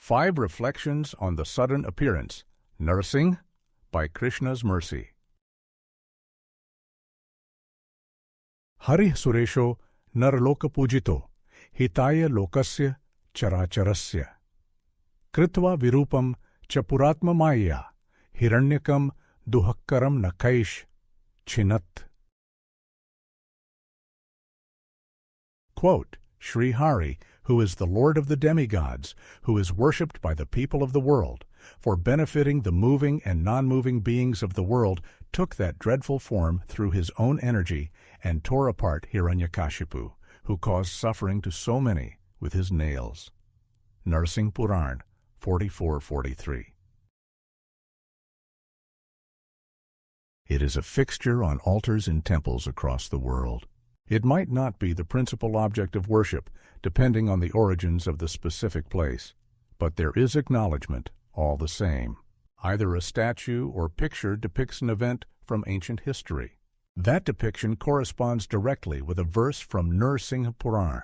5 Reflections on the Sudden Appearance, Narasimha, by Krishna's Mercy. Hari Suresho Narloka Pujito, Hitaya Lokasya Characharasya. Kritva Virupam Chapuratma Maya, Hiranyakam Duhakkaram Nakaish Chinat. Quote, Shri Hari, who is the Lord of the demigods, who is worshipped by the people of the world, for benefiting the moving and non-moving beings of the world, took that dreadful form through his own energy and tore apart Hiranyakashipu, who caused suffering to so many with his nails. Narasimha Purana 44:43. It is a fixture on altars in temples across the world. It might not be the principal object of worship, depending on the origins of the specific place, but there is acknowledgement all the same. Either a statue or picture depicts an event from ancient history. That depiction corresponds directly with a verse from Narasimha Purana.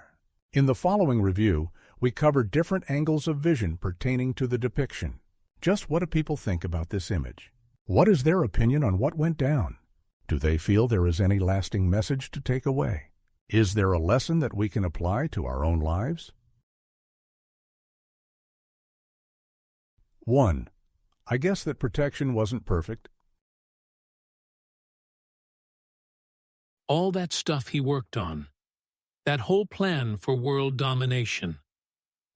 In the following review, we cover different angles of vision pertaining to the depiction. Just what do people think about this image? What is their opinion on what went down? Do they feel there is any lasting message to take away? Is there a lesson that we can apply to our own lives? 1. I guess that protection wasn't perfect. All that stuff he worked on, that whole plan for world domination,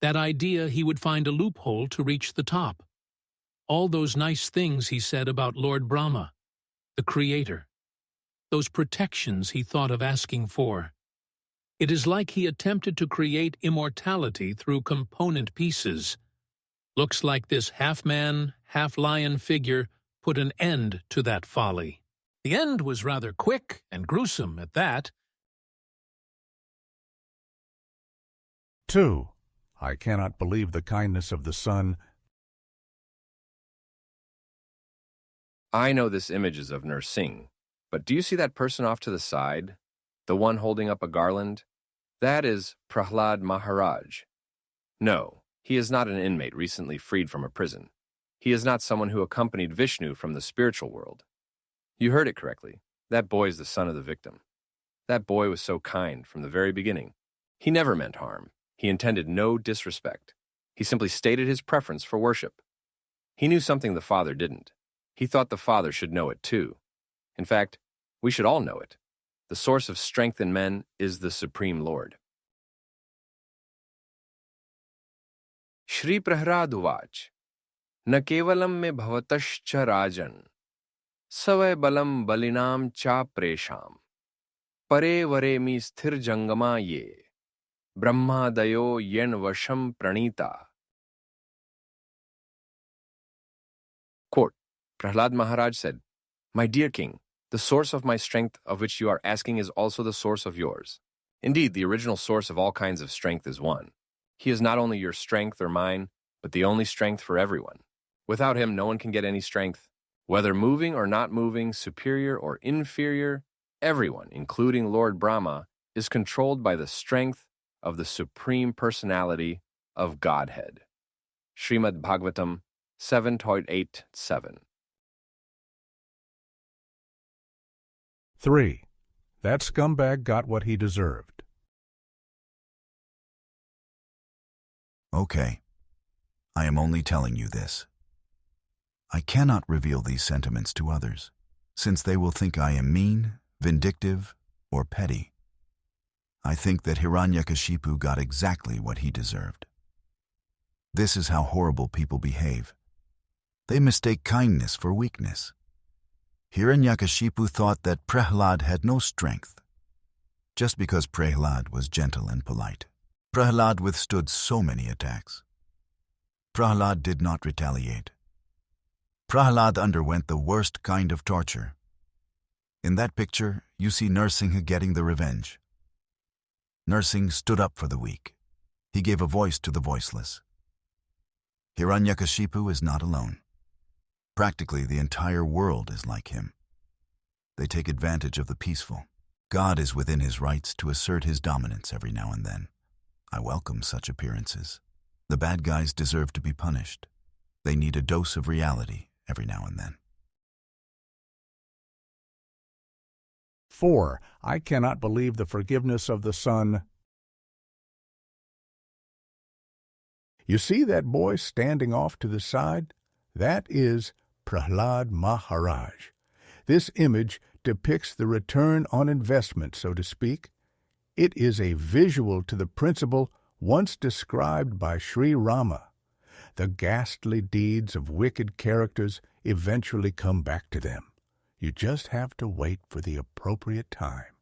that idea he would find a loophole to reach the top, all those nice things he said about Lord Brahma, the Creator, those protections he thought of asking for. It is like he attempted to create immortality through component pieces. Looks like this half-man, half-lion figure put an end to that folly. The end was rather quick and gruesome at that. 2. I cannot believe the kindness of the sun. I know this image is of Narasimha, but do you see that person off to the side? The one holding up a garland? That is Prahlad Maharaj. No, he is not an inmate recently freed from a prison. He is not someone who accompanied Vishnu from the spiritual world. You heard it correctly. That boy is the son of the victim. That boy was so kind from the very beginning. He never meant harm. He intended no disrespect. He simply stated his preference for worship. He knew something the Father didn't. He thought the Father should know it too. In fact, we should all know it. The source of strength in men is the Supreme Lord. Shri Prahlad Uvach, Na kevalam me bhavatascha rajan, savay balam balinam cha presham, pare vare mi sthir jangama ye, brahma dayo yen vasham pranita. Quote, Prahlad Maharaj said, My dear king, the source of my strength of which you are asking is also the source of yours. Indeed, the original source of all kinds of strength is one. He is not only your strength or mine, but the only strength for everyone. Without him, no one can get any strength. Whether moving or not moving, superior or inferior, everyone, including Lord Brahma, is controlled by the strength of the Supreme Personality of Godhead. Srimad Bhagavatam 7.8-7. 3. That scumbag got what he deserved. Okay, I am only telling you this. I cannot reveal these sentiments to others, since they will think I am mean, vindictive, or petty. I think that Hiranyakashipu got exactly what he deserved. This is how horrible people behave. They mistake kindness for weakness. Hiranyakashipu thought that Prahlad had no strength, just because Prahlad was gentle and polite. Prahlad withstood so many attacks. Prahlad did not retaliate. Prahlad underwent the worst kind of torture. In that picture, you see Narasimha getting the revenge. Narasimha stood up for the weak. He gave a voice to the voiceless. Hiranyakashipu is not alone. Practically the entire world is like him. They take advantage of the peaceful. God is within his rights to assert his dominance every now and then. I welcome such appearances. The bad guys deserve to be punished. They need a dose of reality every now and then. 4. I cannot believe the forgiveness of the Son. You see that boy standing off to the side? That is Prahlad Maharaj. This image depicts the return on investment, so to speak. It is a visual to the principle once described by Shri Rama. The ghastly deeds of wicked characters eventually come back to them. You just have to wait for the appropriate time.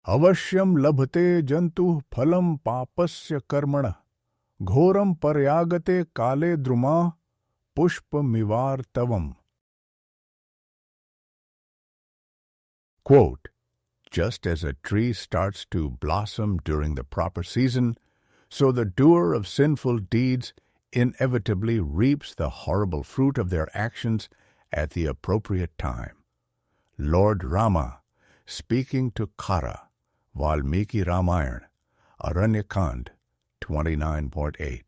Avashyam labhate jantu phalam papasya karmana ghoram paryagate kale druma pushpa mivar tavam. Quote, just as a tree starts to blossom during the proper season, so the doer of sinful deeds inevitably reaps the horrible fruit of their actions at the appropriate time. Lord Rama, speaking to Kara, Valmiki Ramayana, Hiranyakashipu 29.8.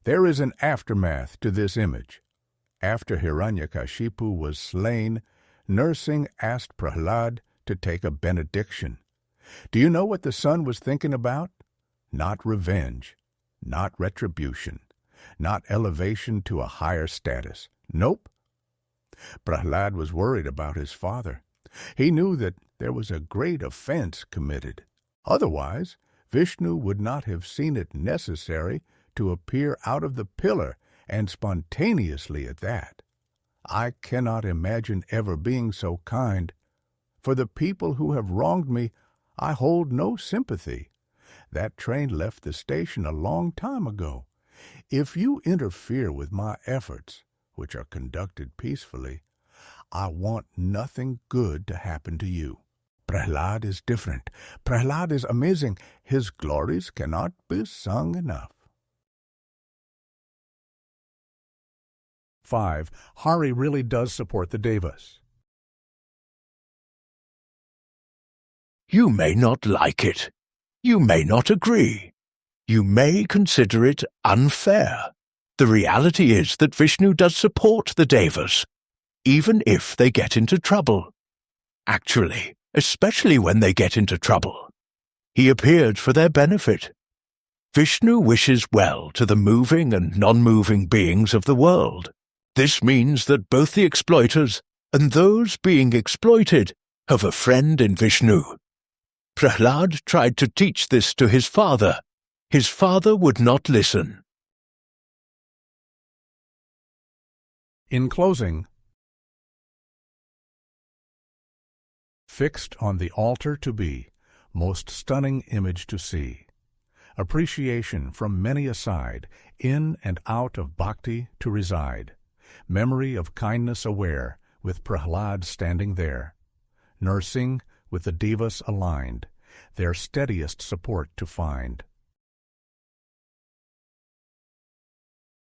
There is an aftermath to this image. After Hiranyakashipu was slain, Narasimha asked Prahlad to take a benediction. Do you know what the son was thinking about? Not revenge, not retribution, not elevation to a higher status. Nope. Prahlad was worried about his father. He knew that there was a great offense committed. Otherwise, Vishnu would not have seen it necessary to appear out of the pillar, and spontaneously at that. I cannot imagine ever being so kind. For the people who have wronged me, I hold no sympathy. That train left the station a long time ago. If you interfere with my efforts, which are conducted peacefully, I want nothing good to happen to you. Prahlad is different. Prahlad is amazing. His glories cannot be sung enough. 5. Hari really does support the Devas. You may not like it. You may not agree. You may consider it unfair. The reality is that Vishnu does support the Devas, even if they get into trouble. Actually, especially when they get into trouble. He appeared for their benefit. Vishnu wishes well to the moving and non-moving beings of the world. This means that both the exploiters and those being exploited have a friend in Vishnu. Prahlad tried to teach this to his father. His father would not listen. In closing, fixed on the altar to be, most stunning image to see. Appreciation from many a side, in and out of bhakti to reside. Memory of kindness aware, with Prahlad standing there. Nursing with the Devas aligned, their steadiest support to find.